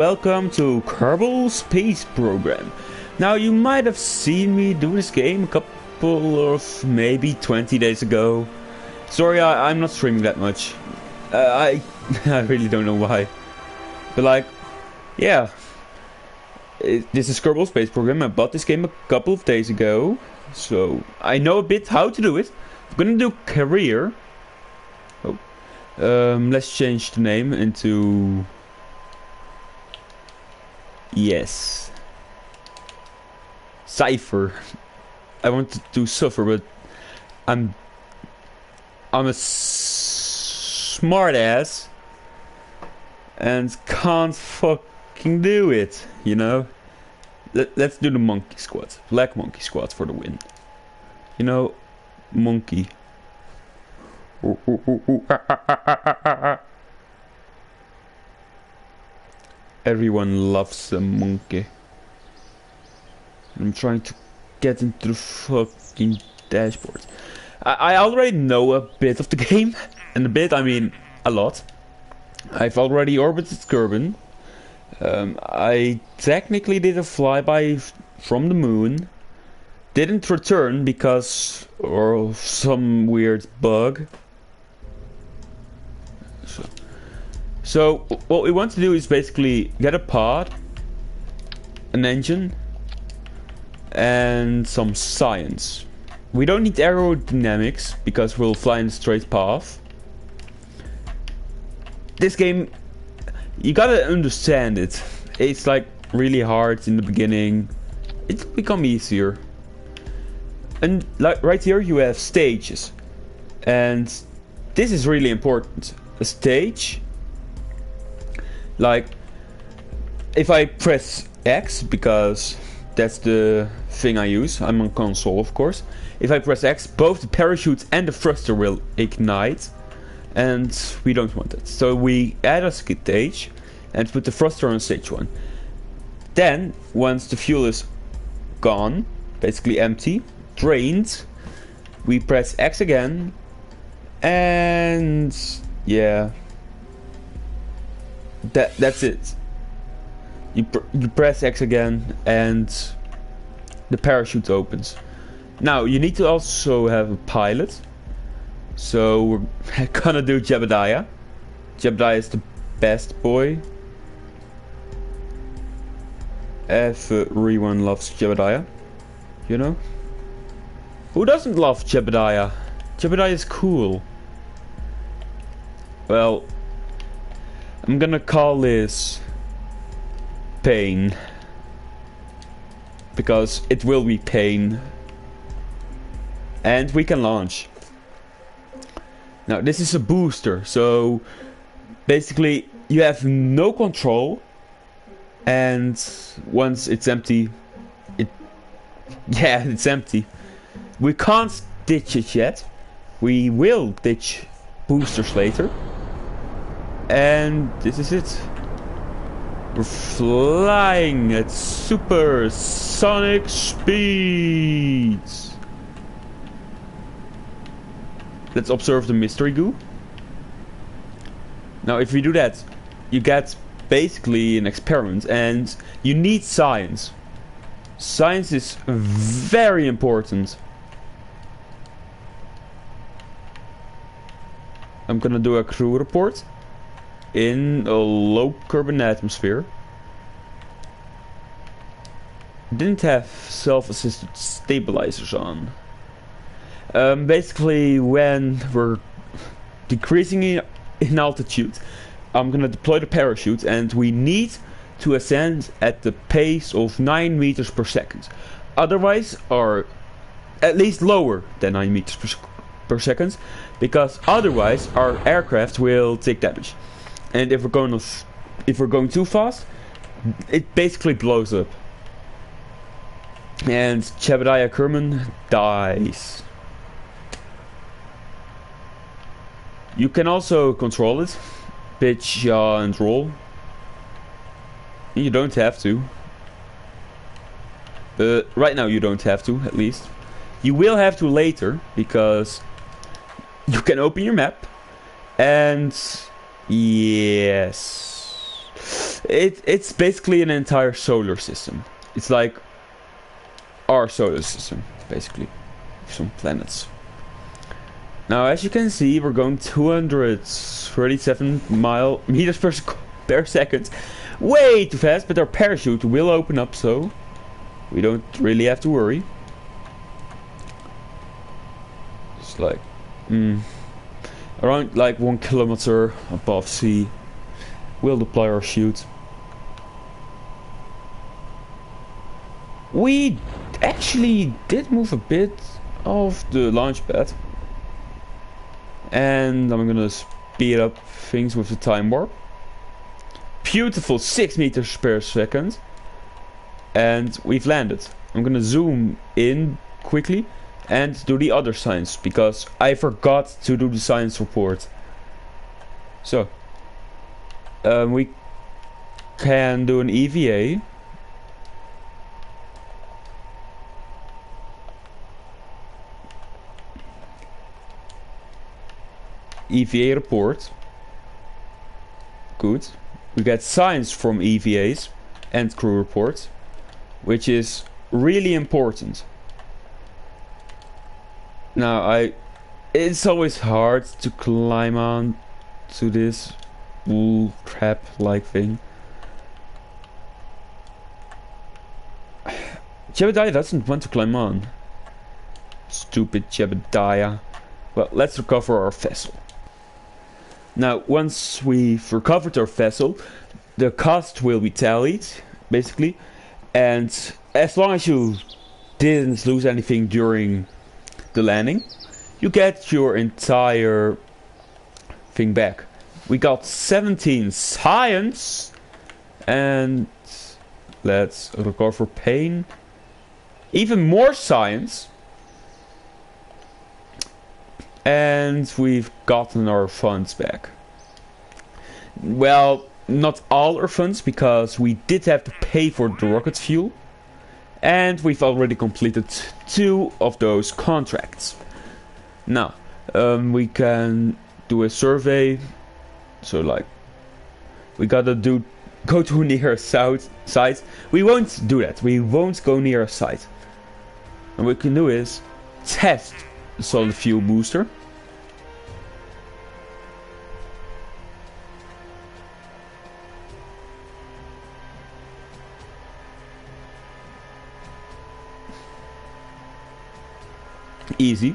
Welcome to Kerbal Space Program. Now you might have seen me do this game a couple of maybe 20 days ago. Sorry, I'm not streaming that much. I really don't know why. But like, yeah. This is Kerbal Space Program. I bought this game a couple of days ago. So I know a bit how to do it. I'm gonna do career. Oh. Let's change the name into... Yes. Cypher. I wanted to suffer, but I'm a smart ass and can't fucking do it, you know? Let's do the monkey squad. Black monkey squad for the win. You know, monkey. Everyone loves a monkey. I'm trying to get into the fucking dashboard. I already know a bit of the game. And a bit, I mean a lot. I've already orbited Kerbin. I technically did a flyby from the moon. Didn't return because of some weird bug. So what we want to do is basically get a pod, an engine, and some science. We don't need aerodynamics because we'll fly in a straight path. This game, you gotta understand it. It's like really hard in the beginning. It'll become easier. And like right here you have stages. And this is really important. A stage, like if I press X, because that's the thing I use, I'm on console of course. If I press X, both the parachute and the thruster will ignite, and we don't want that. So we add a stage and put the thruster on stage 1. Then once the fuel is gone, basically empty, drained, we press X again, and yeah, that's it. You press X again and the parachute opens. Now you need to also have a pilot. So we're gonna do Jebediah. Jebediah is the best boy. Everyone loves Jebediah. You know? Who doesn't love Jebediah? Jebediah is cool. Well, I'm gonna call this pain, because it will be pain, and we can launch. Now this is a booster, so basically you have no control, and once it's empty, it's empty. We can't ditch it yet. We will ditch boosters later. And this is it. We're flying at supersonic speeds. Let's observe the mystery goo. Now if we do that, you get basically an experiment, and you need science. Science is very important. I'm gonna do a crew report in a low carbon atmosphere. Didn't have self-assisted stabilizers on. Basically when we're decreasing in altitude, I'm gonna deploy the parachute, and we need to ascend at the pace of 9 meters per second. Otherwise, or at least lower than 9 meters per second, because otherwise our aircraft will take damage. And if we're going too fast, it basically blows up. And Jebediah Kerman dies. You can also control it, pitch, yaw, and roll. You don't have to. Right now you don't have to, at least. You will have to later, because you can open your map, and yes, It's basically an entire solar system. It's like our solar system, basically. Some planets. Now, as you can see, we're going 237 meters per second. Way too fast, but our parachute will open up, so we don't really have to worry. It's like around like 1 kilometer above sea. We'll deploy our chute. We actually did move a bit of the launch pad. And I'm gonna speed up things with the time warp. Beautiful 6 meters per second. And we've landed. I'm gonna zoom in quickly and do the other science, because I forgot to do the science report. So we can do an EVA. EVA report. Good. We get science from EVAs and crew reports, which is really important. Now it's always hard to climb on to this wool crap like thing. Jebediah doesn't want to climb on. Stupid Jebediah. Well, let's recover our vessel. Now, once we've recovered our vessel, the cost will be tallied, basically. And as long as you didn't lose anything during the landing, you get your entire thing back. We got 17 science, and let's recover pain. Even more science. And we've gotten our funds back. Well, not all our funds, because we did have to pay for the rocket fuel. And we've already completed 2 of those contracts. Now, we can do a survey. So like, we gotta go to near a site. We won't do that. We won't go near a site. And what we can do is test the solid fuel booster. Easy.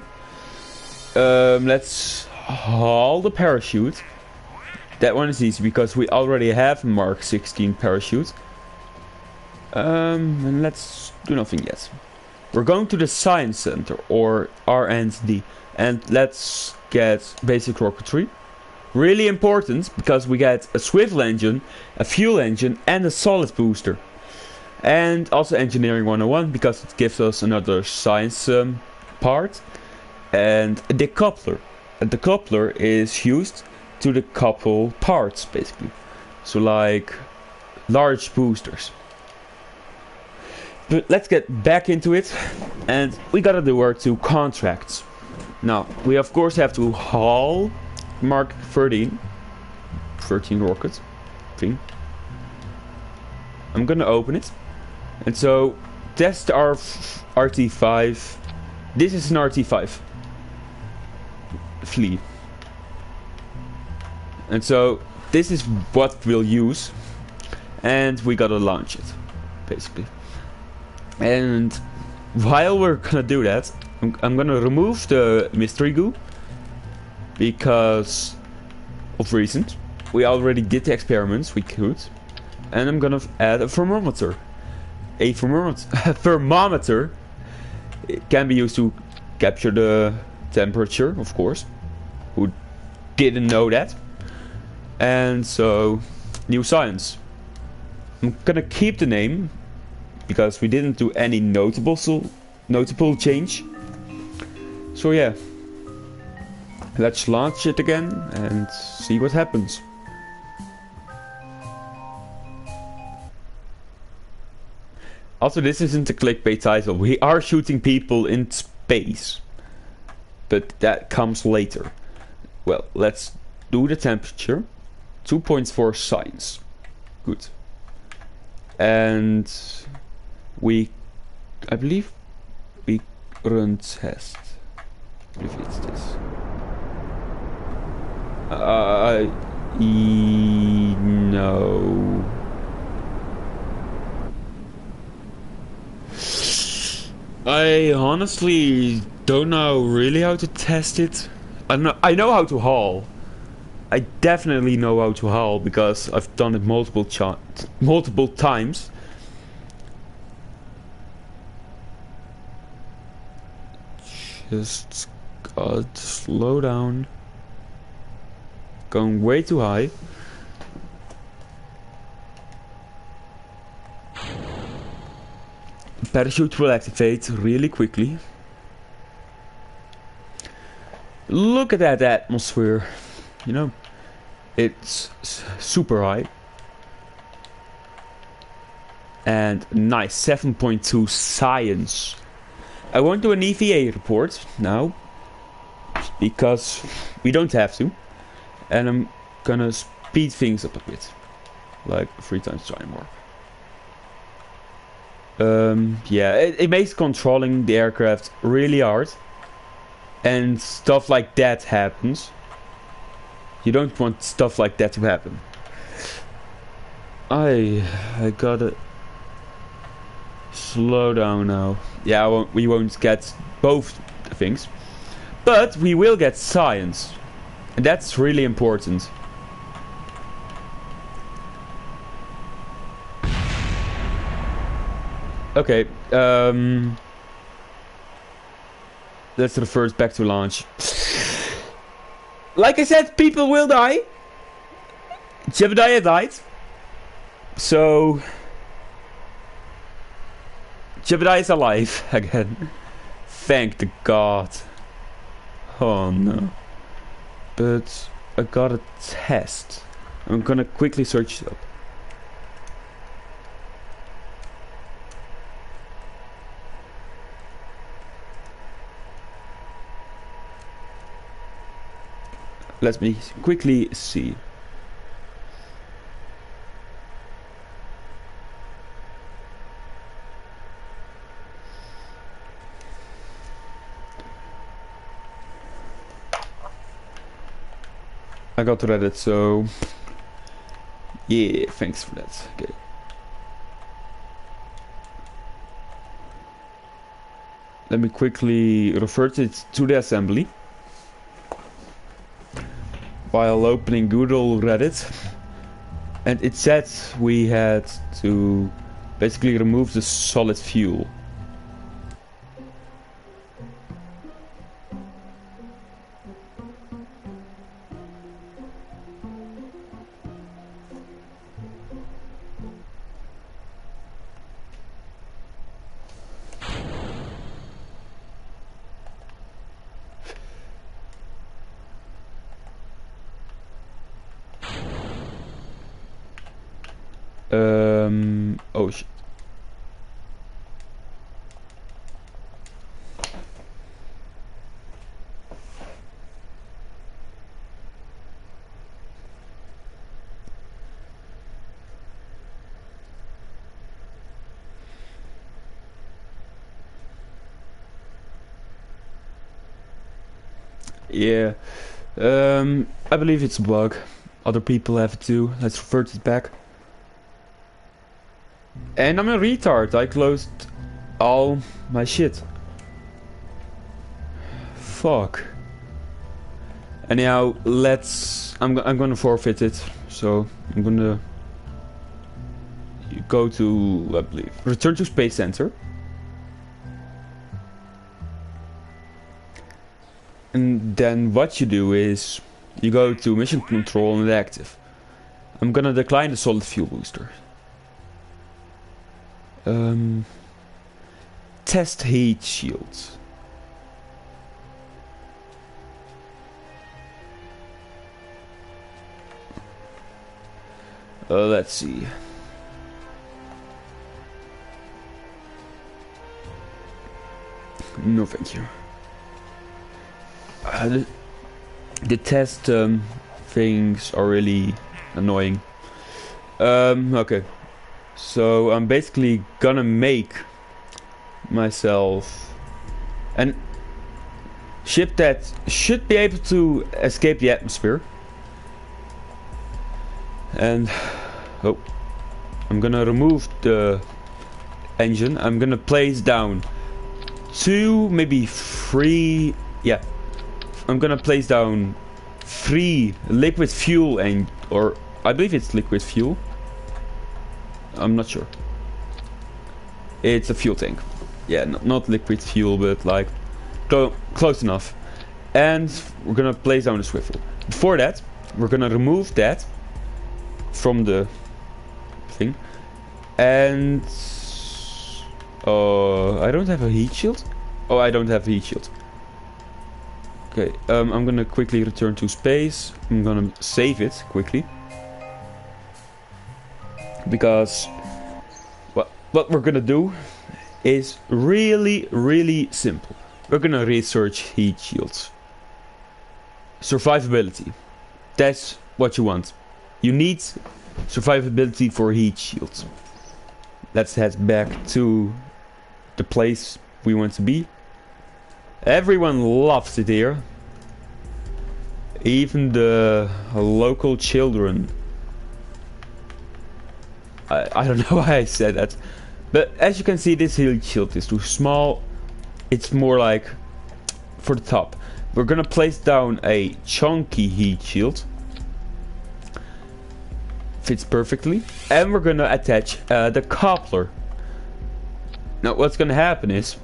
Let's haul the parachute. That one is easy because we already have Mark 16 parachute. And let's do nothing yet. We're going to the Science Center, or R&D, and let's get basic rocketry. Really important, because we get a swivel engine, a fuel engine, and a solid booster. And also Engineering 101, because it gives us another science part. And a decoupler. A decoupler is used to decouple parts, basically. So like large boosters. But let's get back into it, and we gotta do our 2 contracts. Now, we of course have to haul Mark 13 rocket thing. I'm gonna open it, and so test our RT5. This is an RT5 Flea, and so this is what we'll use, and we gotta launch it, basically. And while we're gonna do that, I'm gonna remove the mystery goo, because of reasons. We already did the experiments we could. And I'm gonna add a thermometer. A thermometer. It can be used to capture the temperature, of course. Who didn't know that? And so, new science. I'm gonna keep the name, because we didn't do any notable change. So yeah, let's launch it again and see what happens. Also, this isn't a clickbait title. We are shooting people in space, but that comes later. Well, let's do the temperature. 2.4 science. Good. and I believe we run test. I believe it's this. No. I honestly don't know really how to test it. I know how to haul. I definitely know how to haul because I've done it multiple times. Just gotta slow down. Going way too high. Parachute will activate really quickly. Look at that atmosphere. You know, it's super high. And nice, 7.2 science. I won't do an EVA report now, because we don't have to. And I'm gonna speed things up a bit. Like 3 times time more. Yeah, it makes controlling the aircraft really hard. And stuff like that happens. You don't want stuff like that to happen. I gotta slow down now. Yeah, we won't get both things. But we will get science. And that's really important. Okay, let's reverse back to launch. Like I said, people will die. Jebediah died. So Jebediah is alive again. Thank the God. Oh no. But I got a test. I'm gonna quickly search it up. Let me quickly see. I got Reddit, so yeah, thanks for that. Okay. Let me quickly revert it to the assembly while opening Google Reddit, and it said we had to basically remove the solid fuel. Oh shit. Yeah, I believe it's a bug. Other people have it too. Let's revert it back. And I'm a retard. I closed all my shit. Fuck. Anyhow, I'm gonna forfeit it. So I'm gonna go to, I believe, return to Space Center. And then what you do is you go to mission control and active. I'm gonna decline the solid fuel booster. Test heat shields. Let's see. No, thank you. The test things are really annoying. Okay. So I'm basically gonna make myself an ship that should be able to escape the atmosphere. And oh, I'm gonna remove the engine. I'm gonna place down 2, maybe 3. Yeah, I'm gonna place down 3 liquid fuel, and or I believe it's liquid fuel. I'm not sure. It's a fuel tank. Yeah, not liquid fuel, but like close enough. And we're gonna place down the swivel. Before that, we're gonna remove that from the thing. And I don't have a heat shield. Oh, I don't have a heat shield. Okay, I'm gonna quickly return to space. I'm gonna save it quickly, because what we're gonna do is really simple. We're gonna research heat shields. Survivability. That's what you want. You need survivability for heat shields. Let's head back to the place we want to be. Everyone loves it here. Even the local children. I don't know why I said that. But as you can see, this heat shield is too small. It's more like for the top. We're gonna place down a chunky heat shield. Fits perfectly. And we're gonna attach the coupler. Now what's gonna happen is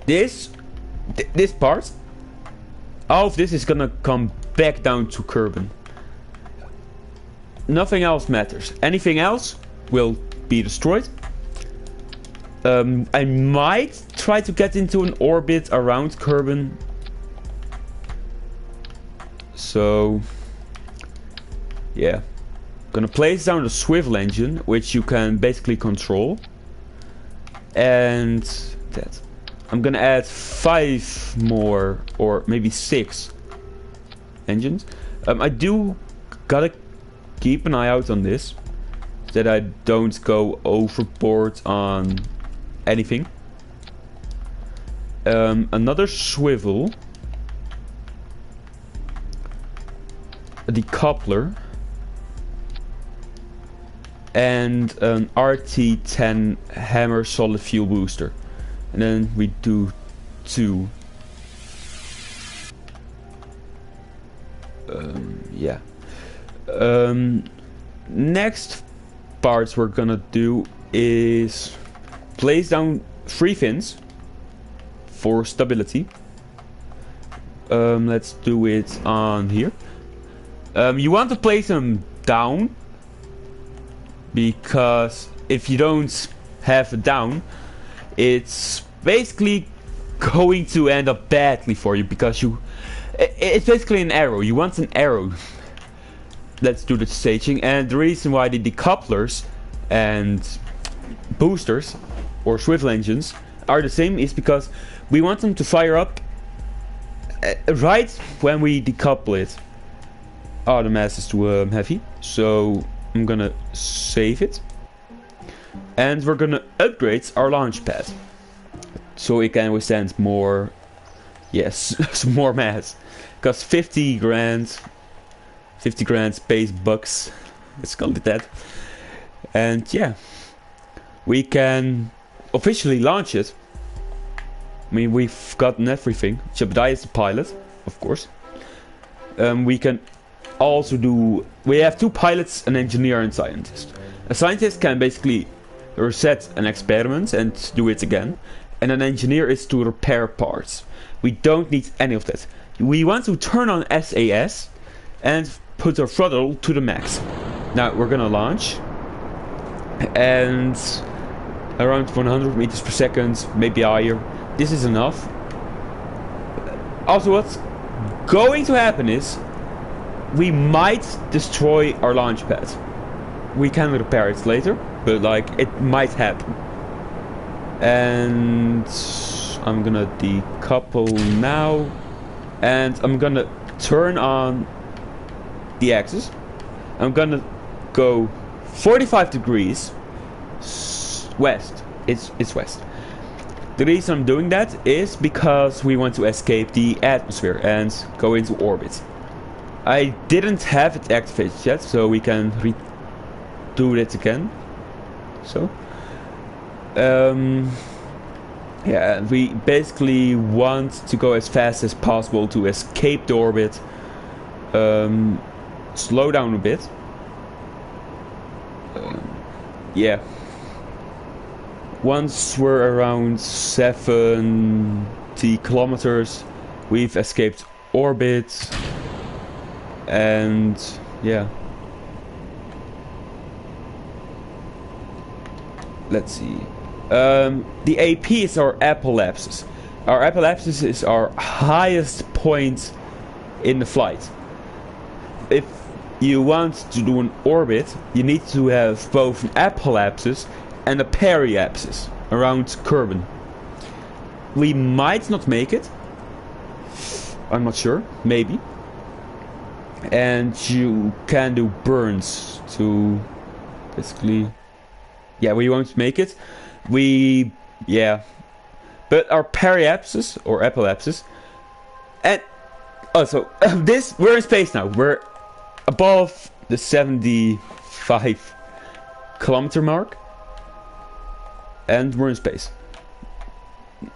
this part, all of this is gonna come back down to Kerbin. Nothing else matters. Anything else will be destroyed. I might try to get into an orbit around Kerbin. So yeah, gonna place down the swivel engine, which you can basically control, and that. I'm gonna add 5 more, or maybe 6 engines. I do gotta keep an eye out on this, that I don't go overboard on anything. Another swivel, a decoupler, and an RT10 hammer solid fuel booster. And then we do 2. Yeah. Next parts we're gonna do is place down 3 fins for stability. Let's do it on here. You want to place them down, because if you don't have it down, it's basically going to end up badly for you, because it's basically an arrow. You want an arrow. Let's do the staging. And the reason why the decouplers and boosters or swivel engines are the same is because we want them to fire up right when we decouple it. Oh, the mass is too heavy, so I'm gonna save it. And we're gonna upgrade our launch pad, so it can withstand more, yes, some more mass. Because 50 grand space bucks, let's call it that. And yeah, we can officially launch it. I mean, we've gotten everything. Jebediah is the pilot, of course. We can also do... We have 2 pilots, an engineer and scientist. A scientist can basically reset an experiment and do it again. And an engineer is to repair parts. We don't need any of that. We want to turn on SAS and put our throttle to the max. Now we're gonna launch. And around 100 meters per second, maybe higher. This is enough. Also, what's going to happen is we might destroy our launch pad. We can repair it later, but like it might happen. And I'm gonna decouple now, and I'm gonna turn on the axis. I'm gonna go 45 degrees, west. It's west. The reason I'm doing that is because we want to escape the atmosphere and go into orbit. I didn't have it activated yet, so we can do it again. So, yeah, we basically want to go as fast as possible to escape the orbit. Slow down a bit. Yeah. Once we're around 70 kilometers, we've escaped orbit. And yeah. Let's see. The AP is our apoapsis. Our apoapsis is our highest point in the flight. If you want to do an orbit, you need to have both an apoapsis and a periapsis around Kerbin. We might not make it. I'm not sure. Maybe. And you can do burns to basically... Yeah, we won't make it. Yeah. But our periapsis, or apoapsis, and also, we're in space now. We're above the 75 kilometer mark. And we're in space.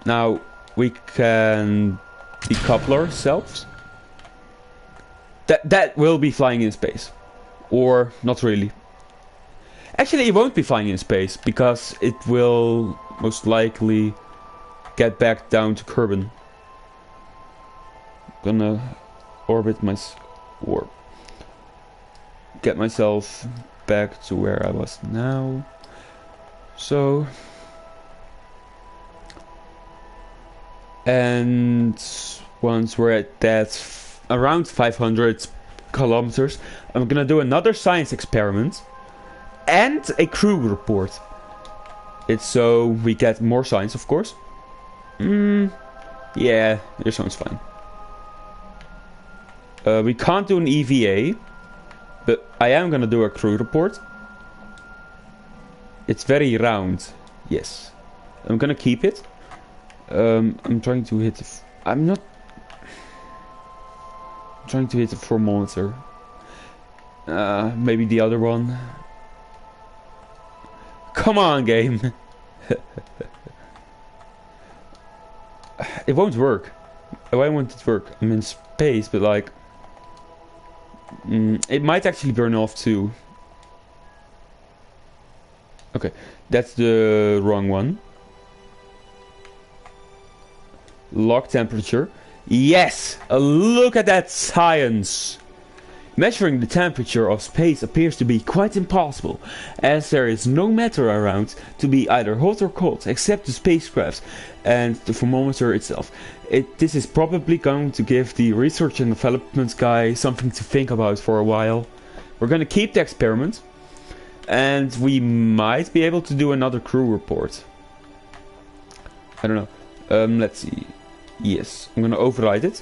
Now, we can decouple ourselves. That will be flying in space. Or, not really. Actually, it won't be flying in space, because it will most likely get back down to Kerbin. Gonna orbit or get myself back to where I was now. So, and once we're at that around 500 kilometers, I'm gonna do another science experiment and a crew report. It's so we get more science, of course. Yeah, this sounds fine. We can't do an EVA, but I am gonna do a crew report. It's very round. Yes, I'm gonna keep it. I'm trying to hit. I'm trying to hit the thermometer. Maybe the other one. Come on, game. It won't work. Why won't it work? I'm in space, but like, it might actually burn off too. Okay, that's the wrong one. Lock temperature. Yes! Look at that science! Measuring the temperature of space appears to be quite impossible, as there is no matter around to be either hot or cold, except the spacecraft and the thermometer itself. This is probably going to give the research and development guy something to think about for a while. We're gonna keep the experiment, and we might be able to do another crew report. I don't know. Let's see. Yes, I'm gonna override it.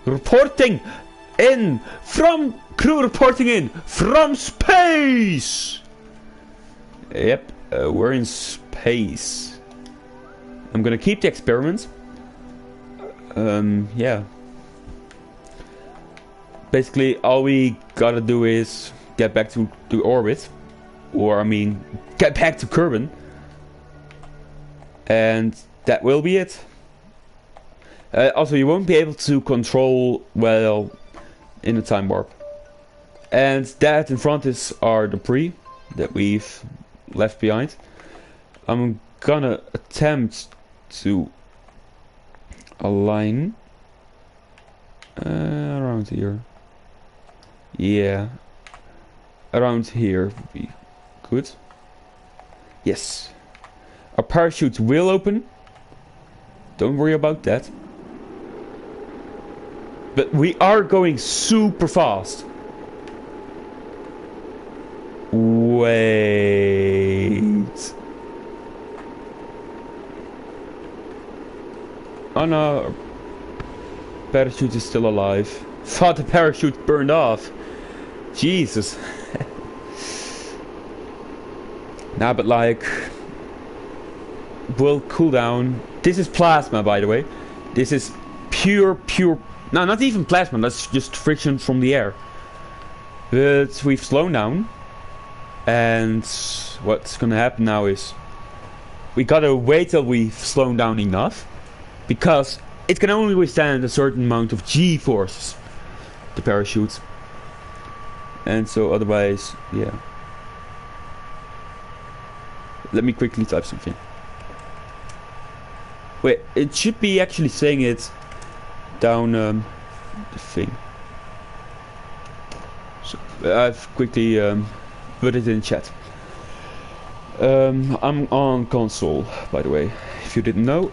Reporting in from crew reporting in from space. Yep, we're in space. I'm gonna keep the experiment. Yeah. Basically, all we gotta do is get back to orbit, or I mean, get back to Kerbin, and that will be it. Also, you won't be able to control well in the time warp. And that in front is our debris that we've left behind. I'm gonna attempt to align around here. Yeah, around here would be good. Yes, our parachute will open. Don't worry about that. But we are going super fast. Wait. Oh no. Our parachute is still alive. Thought the parachute burned off. Jesus. Nah, but like, will cool down. This is plasma, by the way. This is pure. No, not even plasma. That's just friction from the air. But we've slowed down, and what's gonna happen now is we gotta wait till we've slowed down enough, because it can only withstand a certain amount of G-forces, the parachute. And so otherwise, yeah. Let me quickly type something. Wait, it should be actually saying it down the thing. So I've quickly put it in chat. I'm on console, by the way, if you didn't know.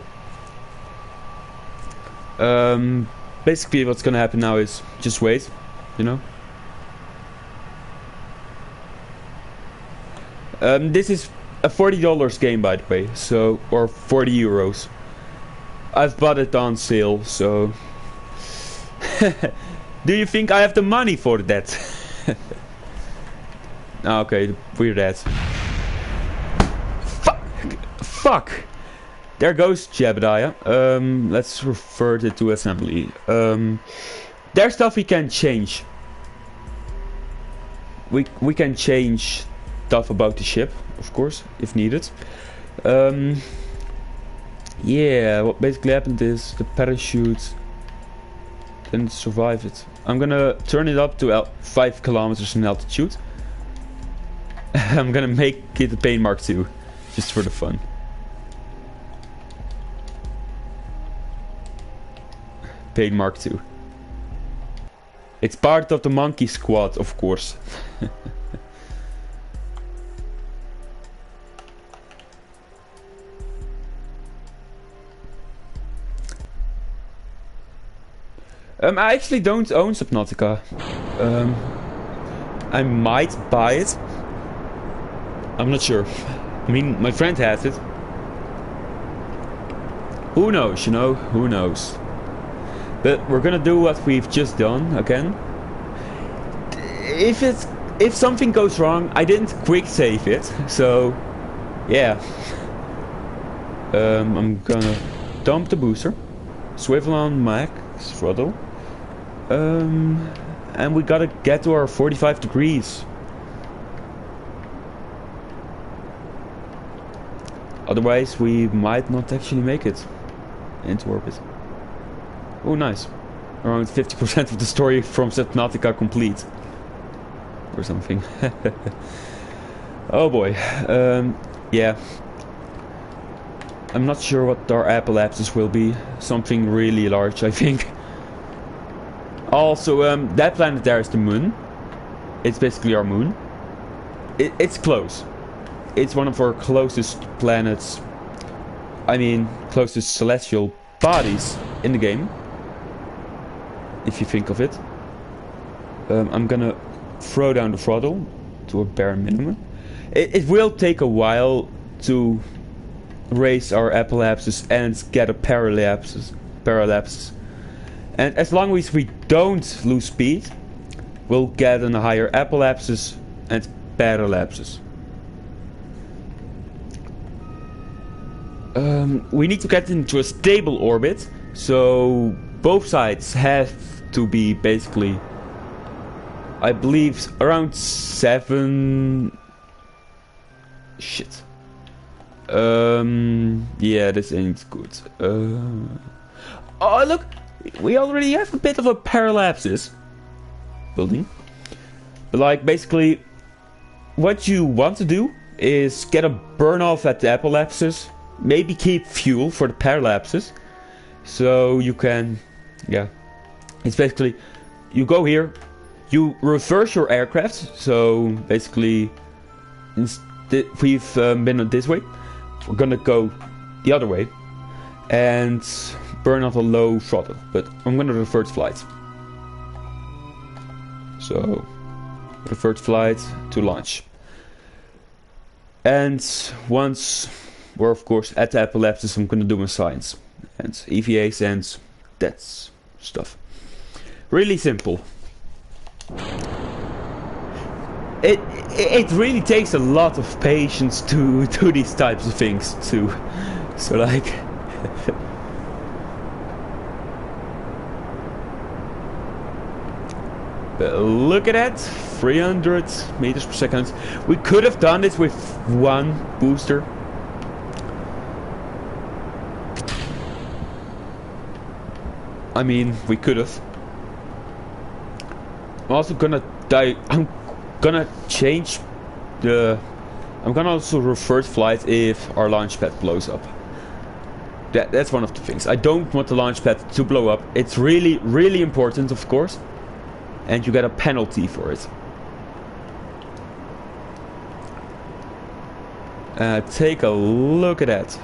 Basically what's gonna happen now is just wait, you know. This is a $40 game, by the way, so, or 40 euros. I've bought it on sale, so do you think I have the money for that? Okay, weird ads. Fuck! There goes Jebediah. Let's revert it to assembly. There's stuff we can change. We can change stuff about the ship, of course, if needed. Yeah, what basically happened is the parachute didn't survive it. I'm gonna turn it up to 5 kilometers in altitude. I'm gonna make it a paint mark II, just for the fun. Paint mark II. It's part of the monkey squad, of course. I actually don't own Subnautica. I might buy it. I'm not sure. I mean, my friend has it. Who knows, you know? Who knows? But we're gonna do what we've just done again. If something goes wrong, I didn't quick save it, so yeah. I'm gonna dump the booster, swivel on max throttle. And we gotta get to our 45 degrees. Otherwise, we might not actually make it into orbit. Oh, nice. Around 50% of the story from Subnautica complete. Or something. Oh boy. Yeah. I'm not sure what our apoapsis will be. Something really large, I think. Also, that planet there is the moon. It's basically our moon. It's close. It's one of our closest planets. I mean, closest celestial bodies in the game. If you think of it. I'm gonna throw down the throttle to a bare minimum. It will take a while to raise our apoapsis and get a paralapsis. And as long as we don't lose speed, we'll get a higher apoapsis and paralapsis. We need to get into a stable orbit, so both sides have to be basically, I believe, around 7... Shit. Yeah, this ain't good. Oh, look! We already have a bit of a paralapsis building. But like, basically, what you want to do is get a burn off at the apoapsis. Maybe keep fuel for the paralapsis. So you can, yeah. It's basically, you go here, you reverse your aircraft. So basically, we've been this way. We're gonna go the other way. And burn off a low throttle, but I'm gonna revert flight. So, revert flight to launch. And once we're of course at the apoapsis, I'm gonna do my science and EVAs and that stuff. Really simple. it really takes a lot of patience to do these types of things too. So like but look at that, 300 meters per second. We could have done this with one booster. I mean, we could have. I'm also gonna die. I'm gonna change the. I'm gonna also reverse flight if our launch pad blows up. That's one of the things. I don't want the launch pad to blow up. It's really, really important, of course. And you get a penalty for it. Take a look at that.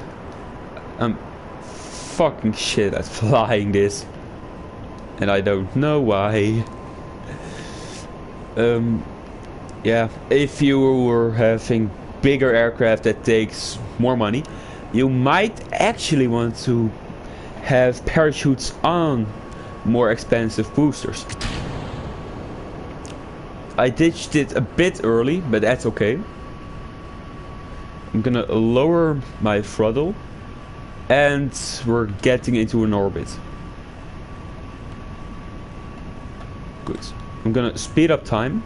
I'm fucking shit at flying this. And I don't know why. Yeah, if you were having bigger aircraft that takes more money, you might actually want to have parachutes on more expensive boosters. I ditched it a bit early, but that's okay. I'm gonna lower my throttle and we're getting into an orbit. Good. I'm gonna speed up time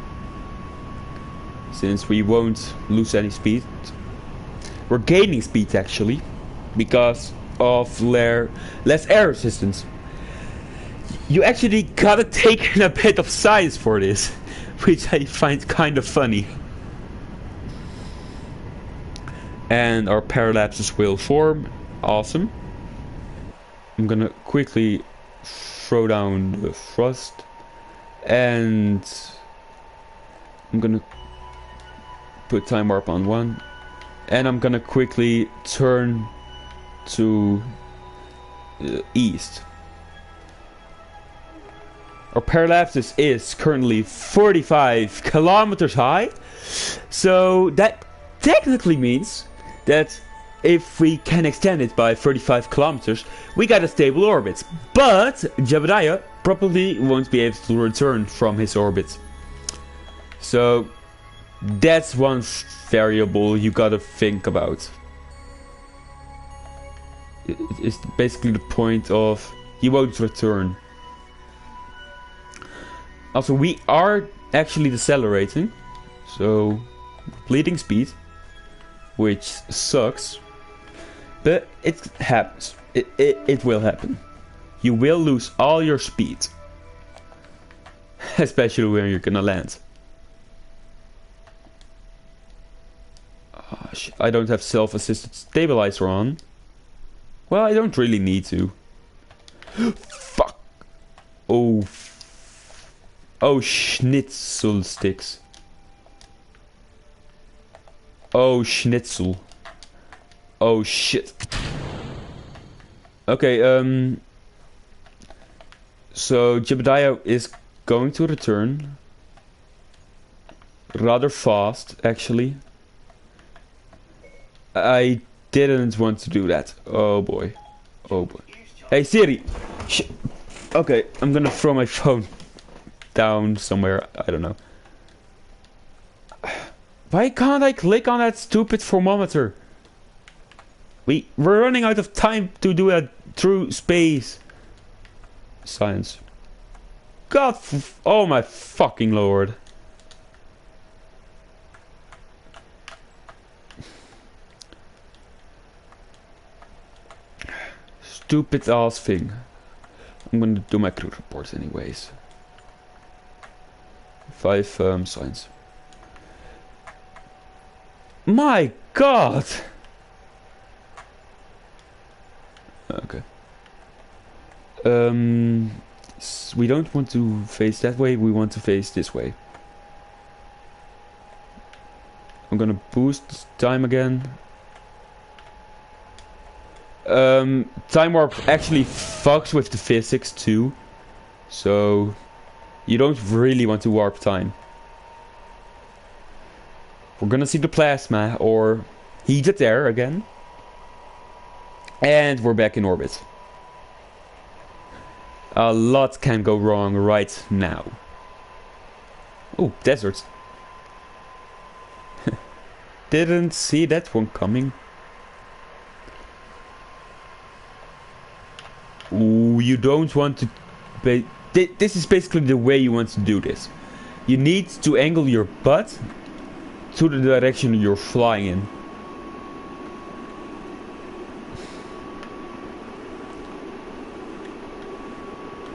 since we won't lose any speed. We're gaining speed actually because of less air resistance. You actually gotta take in a bit of science for this, which I find kind of funny. And our parallapses will form. Awesome. I'm gonna quickly throw down the thrust. And I'm gonna put time warp on 1. And I'm gonna quickly turn to east. Our parallapse is currently 45 kilometers high. So that technically means that if we can extend it by 35 kilometers, we got a stable orbit. But Jebediah probably won't be able to return from his orbit. So that's one variable you gotta think about. It's basically the point of he won't return. Also, we are actually decelerating, so bleeding speed, which sucks, but it happens. It will happen. You will lose all your speed, especially when you're gonna land. Oh, shit. I don't have self-assisted stabilizer on. Well, I don't really need to. Fuck. Oh. Oh, schnitzel sticks. Oh, schnitzel. Oh, shit. Okay, so Jebediah is going to return. Rather fast, actually. I didn't want to do that. Oh boy. Oh boy. Hey Siri! Okay, I'm gonna throw my phone down somewhere. I don't know. Why can't I click on that stupid thermometer? We're running out of time to do a true space science. God, oh my fucking lord. Stupid ass thing. I'm gonna do my crew reports anyways. 5 science. My god! Okay. We don't want to face that way, we want to face this way. I'm gonna boost time again. Time warp actually fucks with the physics too. So you don't really want to warp time. We're gonna see the plasma or heated air again. And we're back in orbit. A lot can go wrong right now. Oh, deserts. didn't see that one coming. Ooh, you don't want to... This is basically the way you want to do this. You need to angle your butt to the direction you're flying in.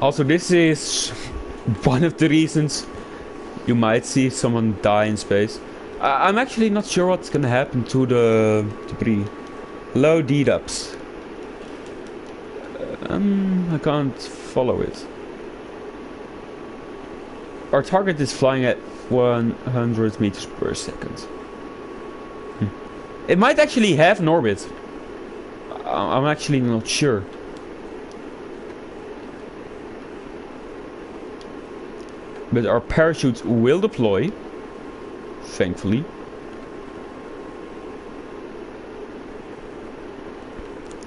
Also, this is one of the reasons you might see someone die in space. I'm actually not sure what's gonna happen to the debris. Hello, D-dubs. I can't follow it. Our target is flying at 100 meters per second. It might actually have an orbit. I'm actually not sure. But our parachute will deploy, thankfully.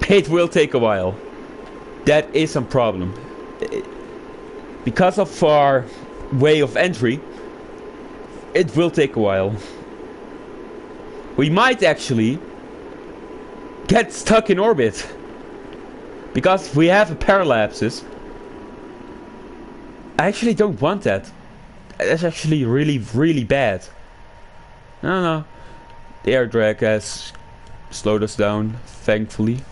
It will take a while. That is a problem. Because of our way of entry, it will take a while. We might actually get stuck in orbit. Because we have a parallaxes. I actually don't want that. That's actually really bad. No. The air drag has slowed us down, thankfully.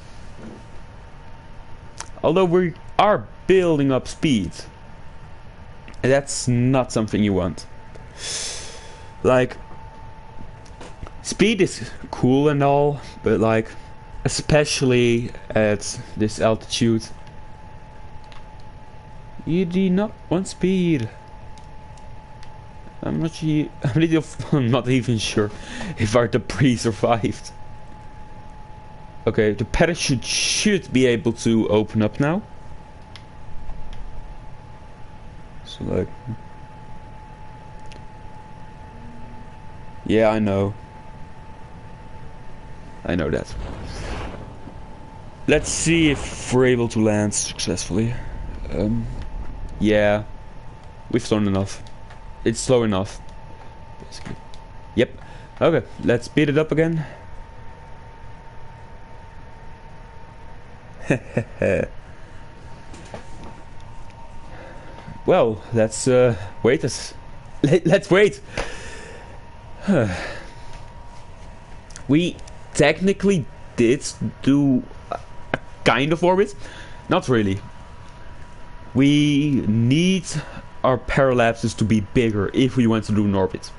Although we are building up speed. That's not something you want. Like, speed is cool and all, but like, especially at this altitude, you do not want speed. I'm not even sure if our debris survived. Okay, the parachute should be able to open up now. So like... Yeah, I know. I know that. Let's see if we're able to land successfully. Yeah. We've flown enough. It's slow enough. Basically. Yep. Okay, let's speed it up again. Well, let's wait. Let's wait. We technically did do a kind of orbit. Not really. We need our parallaxes to be bigger if we want to do an orbit.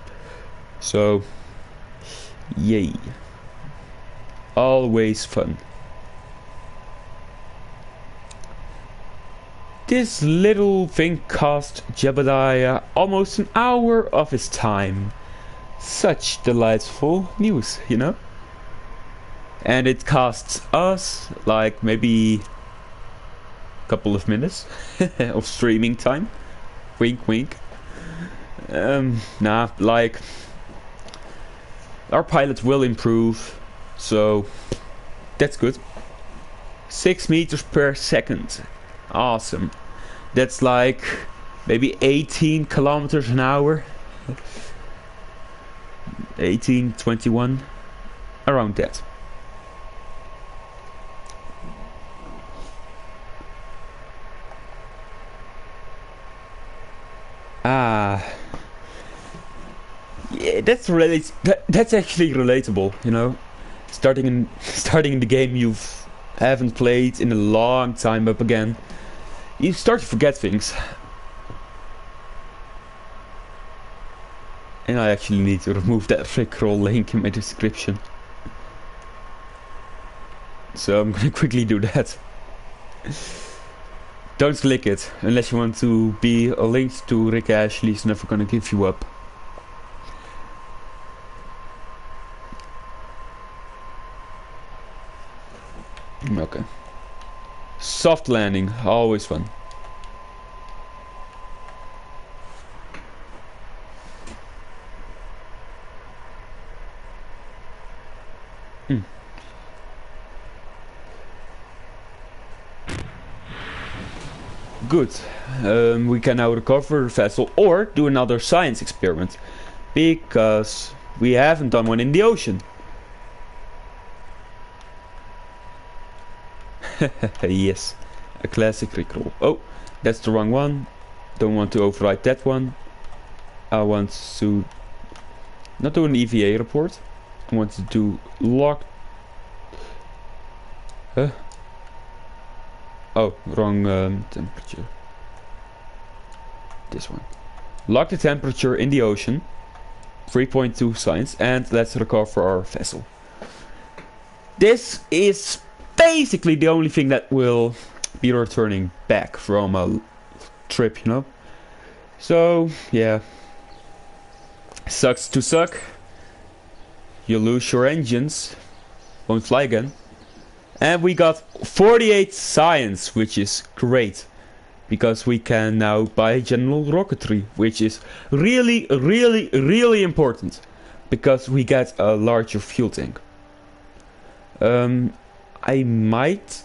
So, yay. Always fun. This little thing cost Jebediah almost an hour of his time. Such delightful news, you know? And it costs us like maybe a couple of minutes of streaming time. Wink wink. Nah, like, our pilot will improve, so that's good. 6 meters per second. Awesome. That's like maybe 18 kilometers an hour. 18, 21, around that. Yeah, that's that's actually relatable, you know. Starting in the game you haven't played in a long time up again, you start to forget things. And I actually need to remove that Rickroll link in my description. So I'm gonna quickly do that. Don't click it, unless you want to be linked to Rick Ashley. He's never gonna give you up. Okay. Soft landing, always fun. Good. We can now recover the vessel or do another science experiment, because we haven't done one in the ocean. Yes, a classic rickroll. Oh, that's the wrong one. Don't want to override that one. I want to not do an EVA report. I want to do lock. Oh, wrong temperature. This one. Lock the temperature in the ocean. 3.2 science, and let's recover our vessel. This is basically the only thing that will be returning back from a trip, you know. So yeah, sucks to suck. You lose your engines, won't fly again. And we got 48 science, which is great, because we can now buy general rocketry, which is really, really, really important, because we get a larger fuel tank. I might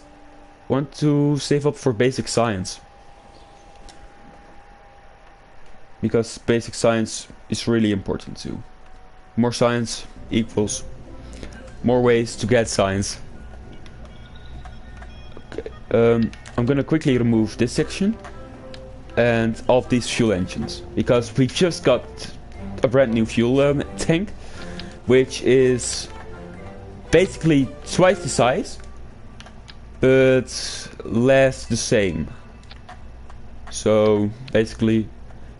want to save up for basic science, because basic science is really important too. More science equals more ways to get science. Okay, I'm gonna quickly remove this section and all of these fuel engines, because we just got a brand new fuel tank, which is basically twice the size but less the same. So basically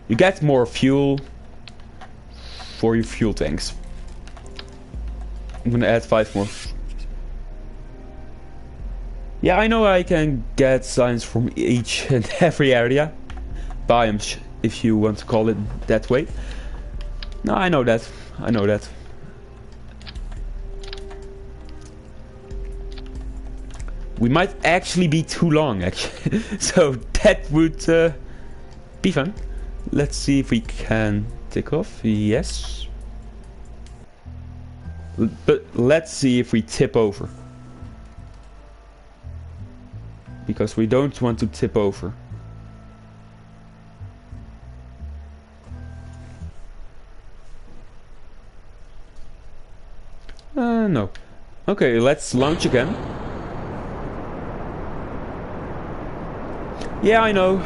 you get more fuel for your fuel tanks. I'm gonna add 5 more. Yeah, I know I can get science from each and every area. Biomes, if you want to call it that way. No, I know that. I know that. We might actually be too long, actually. So that would be fun. Let's see if we can take off. Yes. But let's see if we tip over. Because we don't want to tip over. No. Okay, let's launch again. Yeah, I know.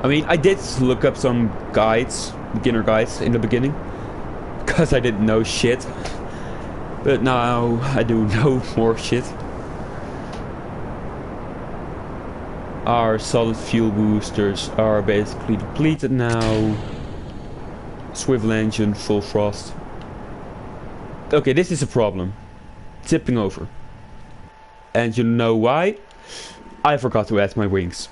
I mean, I did look up some guides, beginner guides, in the beginning. Because I didn't know shit. But now I do know more shit. Our solid fuel boosters are basically depleted now. Swivel engine, full thrust. Okay, this is a problem. Tipping over. And you know why? I forgot to add my wings.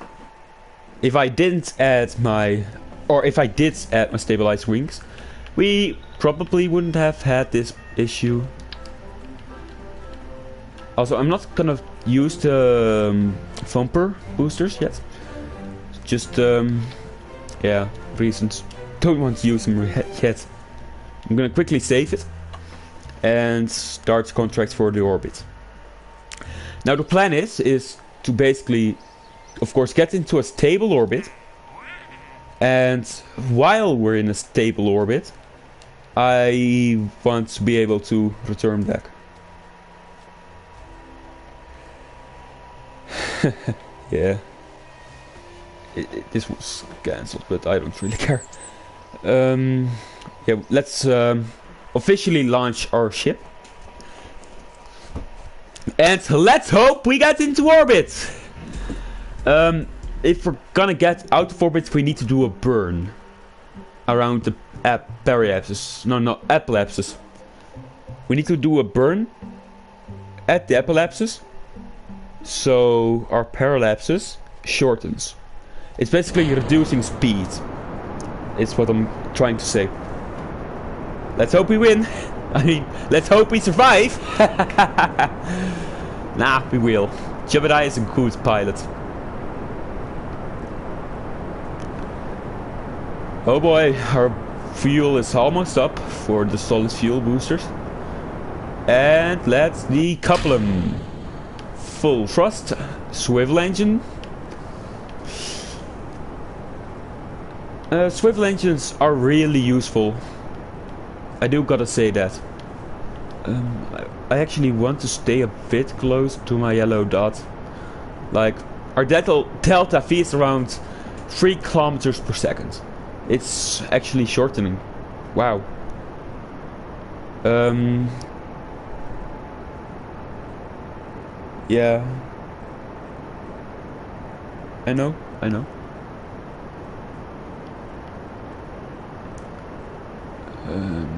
If I didn't add my... Or if I did add my stabilized wings, we probably wouldn't have had this issue. Also, I'm not gonna use the thumper boosters yet. Just, yeah, reasons. Don't want to use them yet. I'm gonna quickly save it and start the contract for the orbit. Now the plan is to basically, of course, get into a stable orbit, and while we're in a stable orbit, I want to be able to return back. Yeah. This was cancelled, but I don't really care. Yeah, let's officially launch our ship. And let's hope we get into orbit! If we're gonna get out of orbit, we need to do a burn around the periapsis. No, not epilepsis. We need to do a burn at the epilepsis, so our parallapsis shortens. It's basically reducing speed. It's what I'm trying to say. Let's hope we win. I mean, let's hope we survive. Nah, we will. Jebediah is a good pilot. Oh boy, our fuel is almost up for the solid fuel boosters. And let's decouple them. Full thrust, swivel engine. Swivel engines are really useful. I do gotta say that. I actually want to stay a bit close to my yellow dot. Like, our delta V is around 3 kilometers per second. It's actually shortening. Wow. Yeah. I know.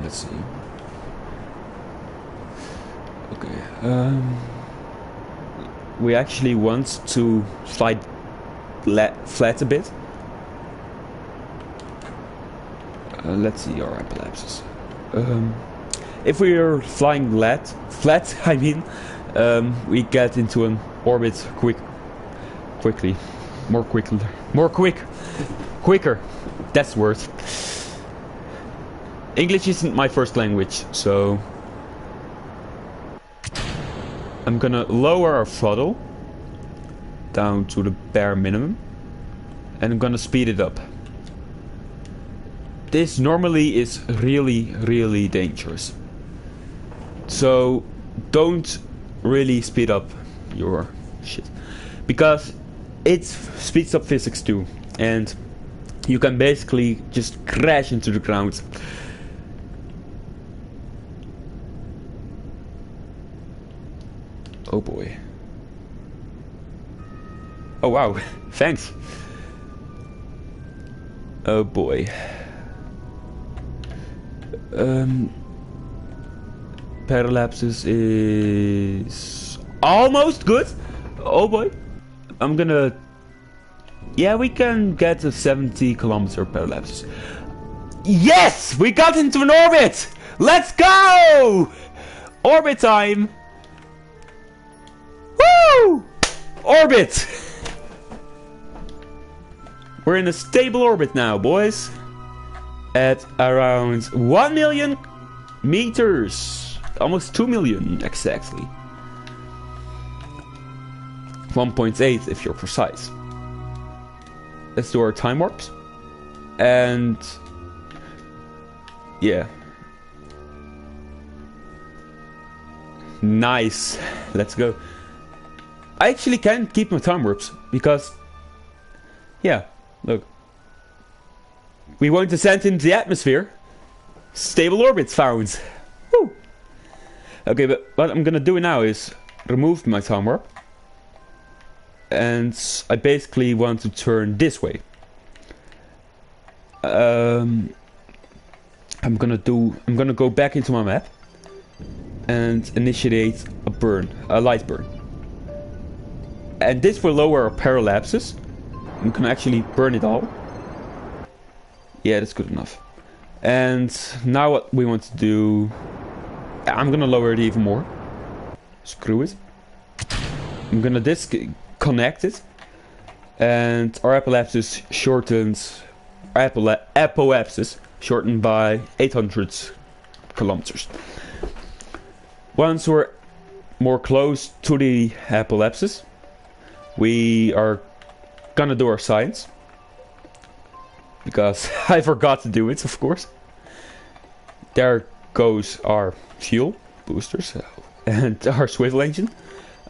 Let's see. Okay. We actually want to fly flat a bit. Let's see our apoapsis. If we are flying flat, I mean, we get into an orbit quickly, quicker. That's the word. English isn't my first language, so I'm gonna lower our throttle down to the bare minimum, and I'm gonna speed it up. This normally is really dangerous, so don't really speed up your shit, because it speeds up physics too, and you can basically just crash into the ground. Oh boy. Oh wow, thanks. Oh boy. Parallapses is almost good. Oh boy. I'm gonna... Yeah, we can get a 70 kilometer parallapses. Yes! We got into an orbit! Let's go! Orbit time! Woo! Orbit! We're in a stable orbit now, boys. At around 1 million meters. Almost 2 million, exactly. 1.8 if you're precise. Let's do our time warps. And... yeah. Nice. Let's go. I actually can keep my time warps because... yeah, look. We won't descend into the atmosphere. Stable orbits found. Woo. Okay, but what I'm gonna do now is remove my time warp. And I basically want to turn this way. I'm gonna go back into my map and initiate a light burn. And this will lower our parallapses. I'm gonna actually burn it all. Yeah, that's good enough. And now what we want to do... I'm gonna lower it even more. Screw it. I'm gonna disconnect it. And our apoapsis shortens... apoapsis shortened by 800 kilometers. Once we're more close to the apoapsis, we are gonna do our science. Because I forgot to do it, of course. There goes our fuel boosters and our swivel engine.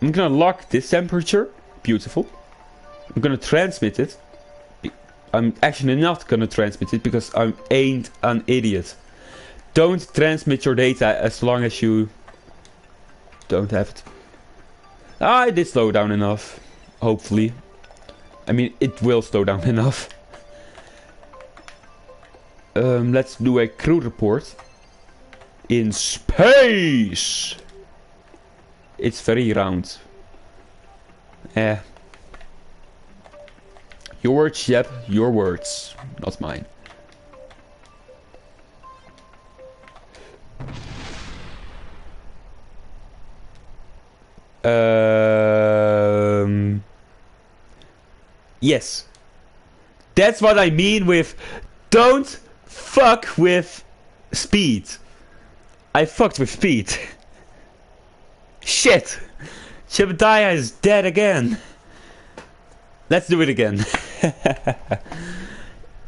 I'm gonna lock this temperature. Beautiful. I'm gonna transmit it. I'm actually not gonna transmit it because I ain't an idiot. Don't transmit your data as long as you don't have it. I did slow down enough. Hopefully. I mean, it will slow down enough. Let's do a crew report. In space! It's very round. Your words, yep, your words. Not mine. Yes. That's what I mean with don't fuck with speed. I fucked with speed. Shit. Jebediah is dead again. Let's do it again.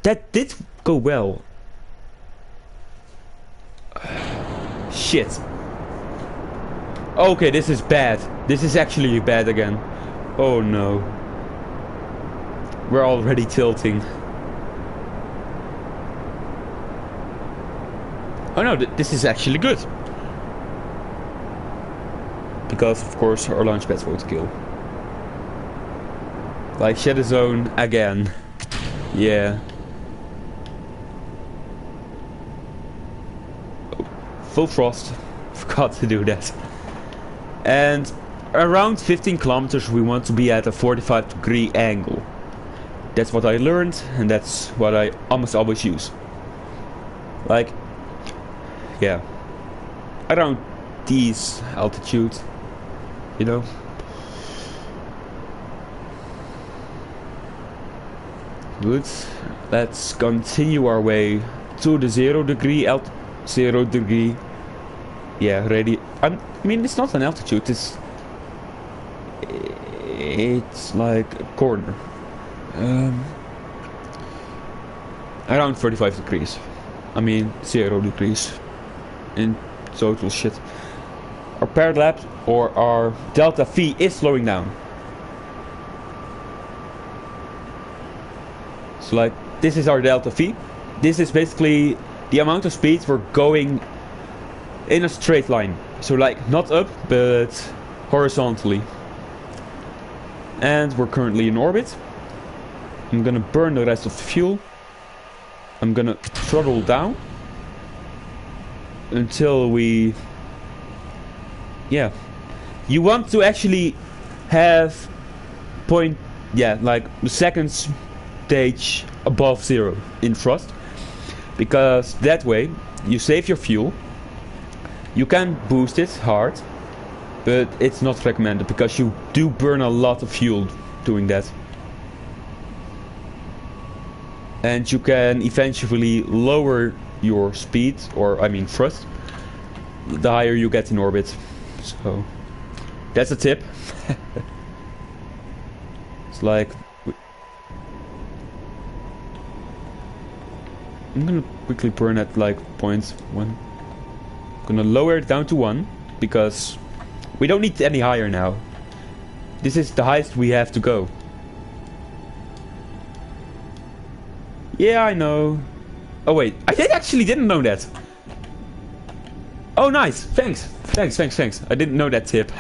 That did go well. Shit. Okay, this is bad. This is actually bad again. Oh no. We're already tilting. Oh no, this is actually good. Because of course our launch pads won't kill. Like Shadow Zone again. Yeah. Oh, full frost. Forgot to do that. And around 15 kilometers we want to be at a 45-degree angle. That's what I learned, and that's what I almost always use. Like, yeah, around these altitude, you know. Good. Let's continue our way to the 0 degree yeah, ready. I mean, it's not an altitude. It's like a corner. Around 35 degrees. I mean 0 degrees in total shit. Our parallel or our delta V is slowing down. So like this is our delta V. This is basically the amount of speed we're going in a straight line. So like not up but horizontally. And we're currently in orbit. I'm gonna burn the rest of the fuel. I'm gonna throttle down until we... Yeah. You want to actually have like the second stage above 0 in thrust. Because that way you save your fuel. You can boost it hard, but it's not recommended because you do burn a lot of fuel doing that. And you can eventually lower your speed, or I mean thrust, the higher you get in orbit. So that's a tip. It's like I'm gonna quickly burn at like 0.1. I'm gonna lower it down to 1 because we don't need any higher now. This is the highest we have to go. Yeah, I know. Oh wait, I actually didn't know that. Oh nice, thanks. I didn't know that tip.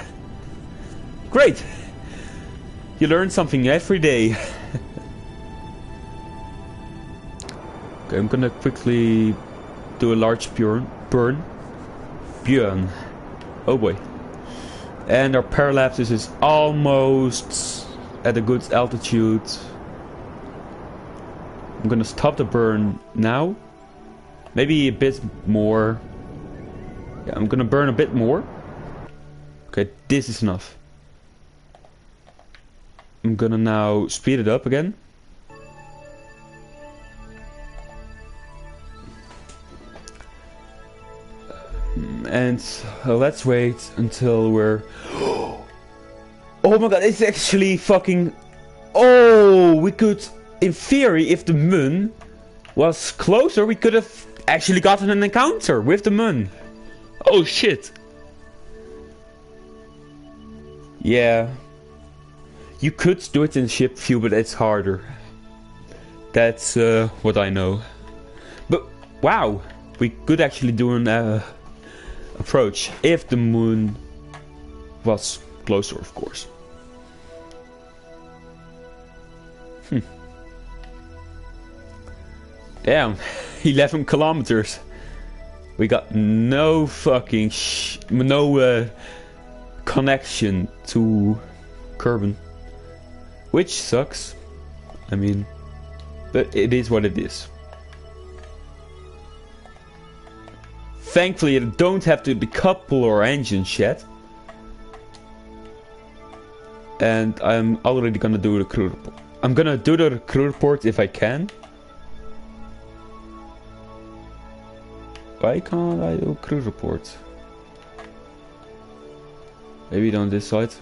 Great. You learn something every day. Okay, I'm gonna quickly do a large burn. Oh boy. And our paralapse is almost at a good altitude. I'm gonna stop the burn now. Maybe a bit more. Yeah, I'm gonna burn a bit more. Okay, this is enough. I'm gonna now speed it up again. And let's wait until we're... Oh my god, it's actually fucking... Oh, we could... In theory, if the moon was closer, we could have actually gotten an encounter with the moon. Oh shit. Yeah. You could do it in ship view, but it's harder. That's what I know. But wow, we could actually do an approach if the moon was closer, of course. Damn, 11 kilometers. We got no fucking connection to Kerbin, which sucks. I mean, but it is what it is. Thankfully, I don't have to decouple our engines yet. And I'm already gonna do the crew report. I'm gonna do the crew report if I can. Why can't I do crew report? Maybe on this side.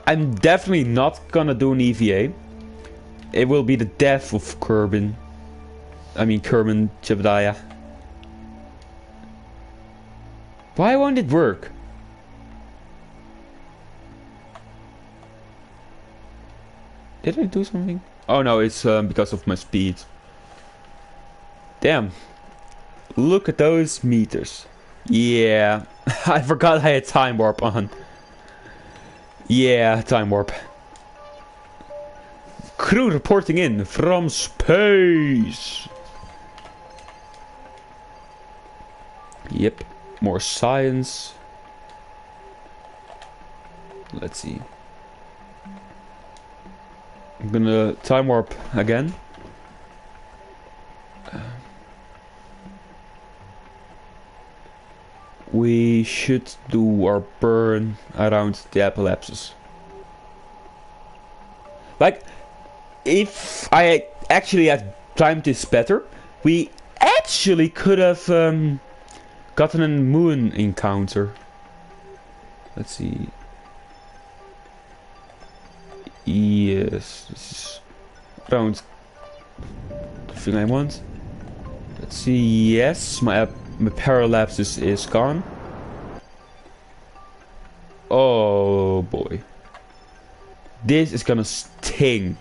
I'm definitely not gonna do an EVA. It will be the death of Kerbin. I mean Kerbin Jebediah. Why won't it work? Did I do something? Oh no, it's because of my speed. Damn. Look at those meters. Yeah. I forgot I had time warp on. Yeah, time warp. Crew reporting in from space. Yep. More science. Let's see. I'm gonna time warp again. We should do our burn around the apoapsis. Like, if I actually had timed this better, we actually could have gotten a moon encounter. Let's see. Yes, this is around the thing I want. Let's see. Yes, my parallapse is gone. Oh boy, this is gonna sting.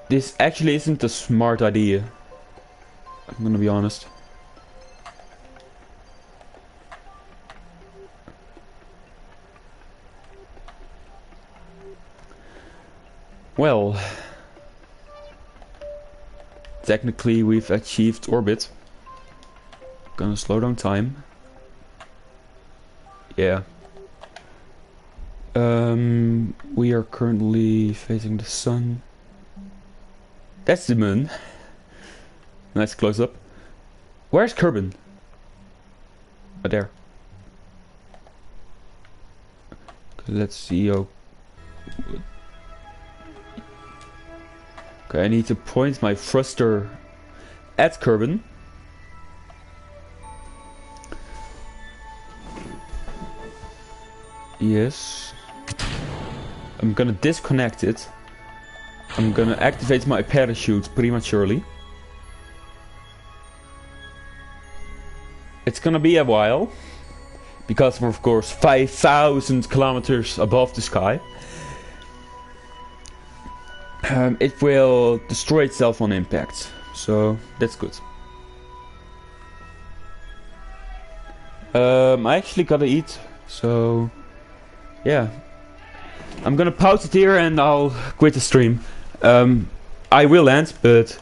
This actually isn't a smart idea. I'm gonna be honest. Well, technically we've achieved orbit. Gonna slow down time. Yeah. We are currently facing the sun. That's the moon. Nice close up. Where's Kerbin? Oh, there. Okay, let's see. Oh. Okay, I need to point my thruster at Kerbin. Yes. I'm gonna disconnect it. I'm gonna activate my parachute prematurely. It's gonna be a while, because we're of course 5,000 kilometers above the sky. It will destroy itself on impact, so that's good. I actually gotta eat, so yeah. I'm gonna pause it here and I'll quit the stream. I will end, but